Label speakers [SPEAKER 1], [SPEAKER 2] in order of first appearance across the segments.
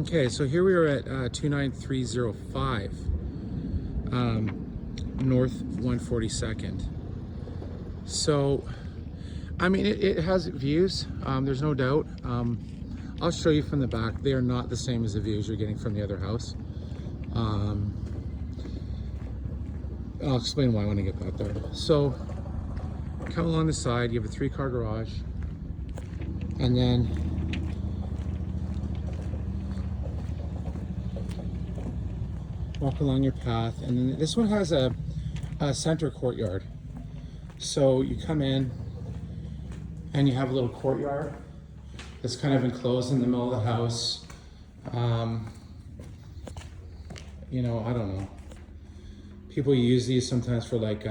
[SPEAKER 1] Okay, so here we are at 29305 North 142nd. So, I mean, it has views, there's no doubt. I'll show you from the back. They are not the same as the views you're getting from the other house. I'll explain why when I get back there. So, come along the side, you have a 3-car garage, and then walk along your path, and then this one has a center courtyard. So you come in and you have a little courtyard that's kind of enclosed in the middle of the house. You know, I don't know. People use these sometimes for like,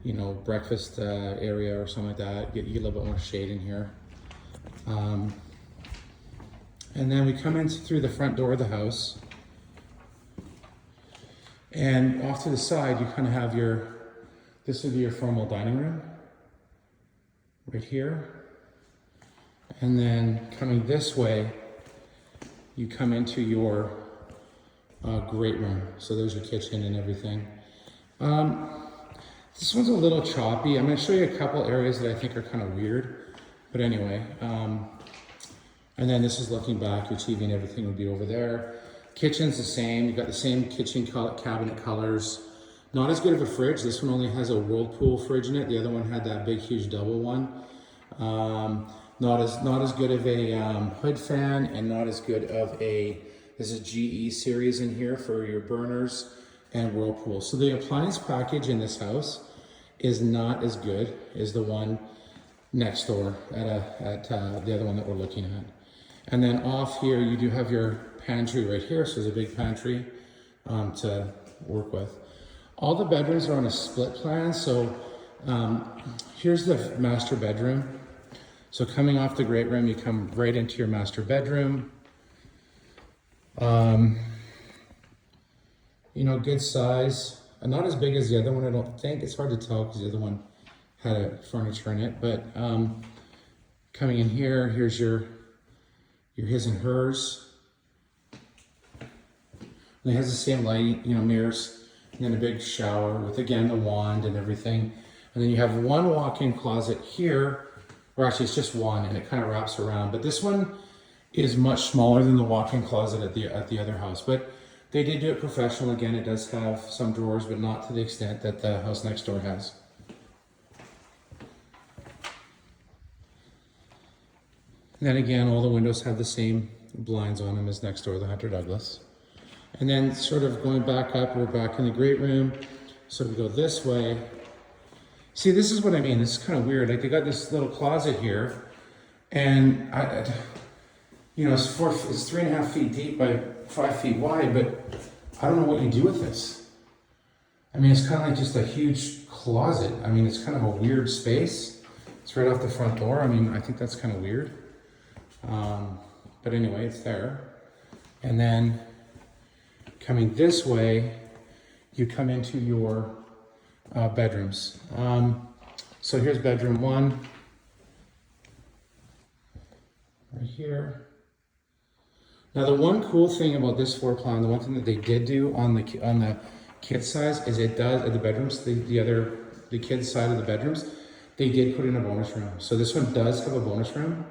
[SPEAKER 1] you know, breakfast area or something like that. You get a little bit more shade in here. And then we come in through the front door of the house. And off to the side, you kind of have this would be your formal dining room, right here. And then coming this way, you come into your great room. So there's your kitchen and everything. This one's a little choppy. I'm gonna show you a couple areas that I think are kind of weird, but anyway. And then this is looking back, your TV and everything would be over there. Kitchen's the same, you've got the same kitchen cabinet colors. Not as good of a fridge. This one only has a Whirlpool fridge in it. The other one had that big, huge double one. Not as good of a hood fan, and not as good of there's a GE series in here for your burners and Whirlpool. So the appliance package in this house is not as good as the one next door at the other one that we're looking at. And then off here, you do have your pantry right here. So there's a big pantry to work with. All the bedrooms are on a split plan. So here's the master bedroom. So coming off the great room, you come right into your master bedroom. You know, good size. Not as big as the other one, I don't think. It's hard to tell because the other one had a furniture in it. But coming in here, here's your his and hers. And it has the same light, you know, mirrors, and then a big shower with, again, the wand and everything. And then you have one walk-in closet here, or actually it's just one, and it kind of wraps around. But this one is much smaller than the walk-in closet at the other house. But they did do it professional. Again, it does have some drawers, but not to the extent that the house next door has. And then again, all the windows have the same blinds on them as next door, the Hunter Douglas. And then sort of going back up, we're back in the great room. So we go this way. See, this is what I mean. This is kind of weird. Like they got this little closet here, and you know, it's 3.5 feet deep by 5 feet wide, but I don't know what you do with this. I mean, it's kind of like just a huge closet. I mean, it's kind of a weird space. It's right off the front door. I mean, I think that's kind of weird. But anyway, it's there. And then coming this way, you come into your bedrooms. So here's bedroom 1, right here. Now the one cool thing about this floor plan, the one thing that they did do on the kids' size is it does, at the bedrooms, the kids' side of the bedrooms, they did put in a bonus room. So this one does have a bonus room.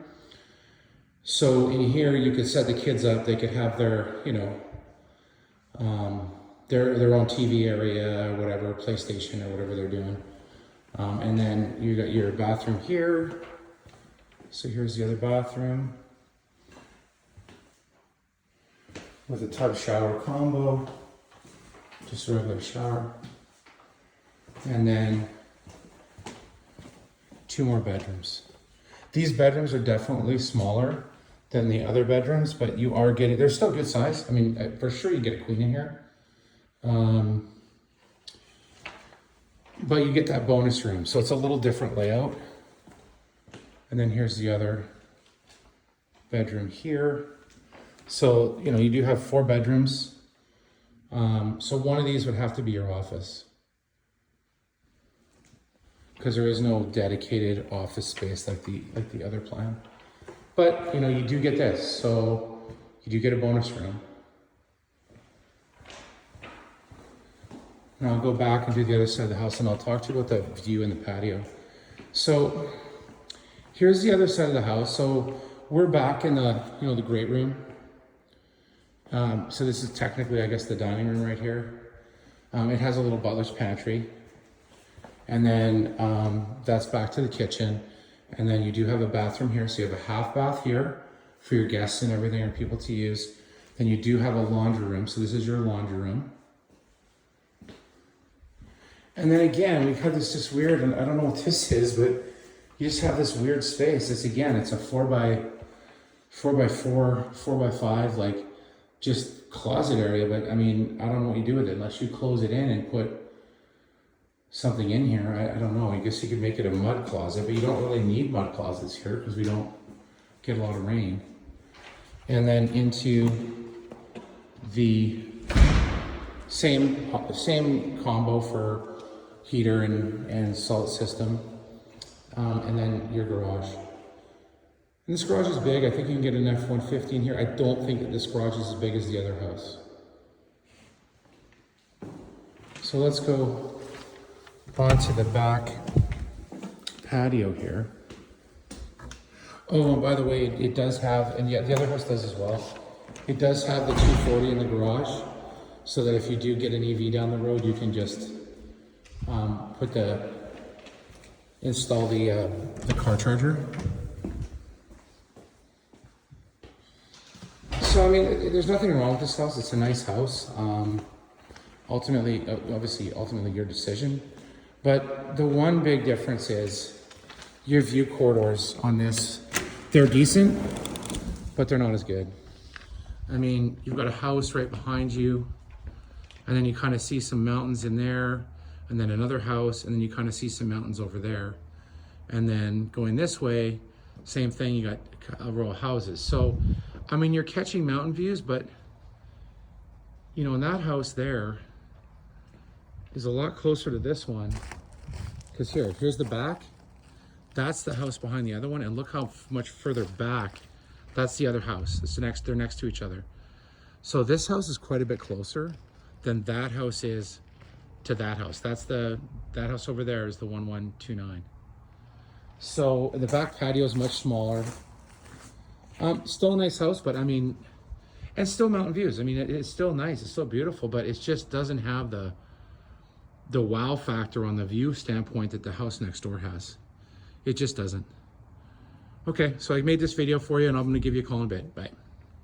[SPEAKER 1] So in here, you could set the kids up. They could have their, you know, their own TV area, or whatever, PlayStation or whatever they're doing. And then you got your bathroom here. So here's the other bathroom with a tub shower combo, just a regular shower. And then 2 more bedrooms. These bedrooms are definitely smaller than the other bedrooms, but you are getting, they're still good size. I mean, for sure you get a queen in here. But you get that bonus room. So it's a little different layout. And then here's the other bedroom here. So, you know, you do have 4 bedrooms. So one of these would have to be your office, because there is no dedicated office space like the other plan. But, you know, you do get this. So You do get a bonus room. Now I'll go back and do the other side of the house and I'll talk to you about the view in the patio. So here's the other side of the house. So we're back in the, the great room. So this is technically, I guess, the dining room right here. It has a little butler's pantry. And then that's back to the kitchen. And then you do have a bathroom here. So you have a half bath here for your guests and everything, or people to use. Then you do have a laundry room. So this is your laundry room. And then again, we've had this just weird, and I don't know what this is, but you just have this weird space. It's a 4x5, like just closet area. But I mean, I don't know what you do with it unless you close it in and put something in here. I don't know. I guess you could make it a mud closet, but you don't really need mud closets here because we don't get a lot of rain. And then into the same combo for heater and salt system, and then your garage. And this garage is big. I think you can get an F-150 in here. I don't think that this garage is as big as the other house. So let's go onto the back patio here. Oh, and by the way, it does have, and yeah, the other house does as well. It does have the 240 in the garage, so that if you do get an EV down the road, you can just install the car charger. So I mean, there's nothing wrong with this house. It's a nice house. Ultimately your decision. But the one big difference is your view corridors on this. They're decent, but they're not as good. I mean, you've got a house right behind you, and then you kind of see some mountains in there, and then another house, and then you kind of see some mountains over there. And then going this way, same thing, you got a row of houses. So, I mean, you're catching mountain views, but in that house there is a lot closer to this one. Because here's the back. That's the house behind the other one, and look how much further back. That's the other house. They're next to each other. So this house is quite a bit closer than that house is to that house. That house over there is the 1129. So the back patio is much smaller. Still a nice house, but I mean, and still mountain views. I mean, it's still nice. It's still beautiful, but it just doesn't have the wow factor on the view standpoint that the house next door has. It just doesn't. Okay, so I made this video for you, and I'm going to give you a call in a bit. Bye.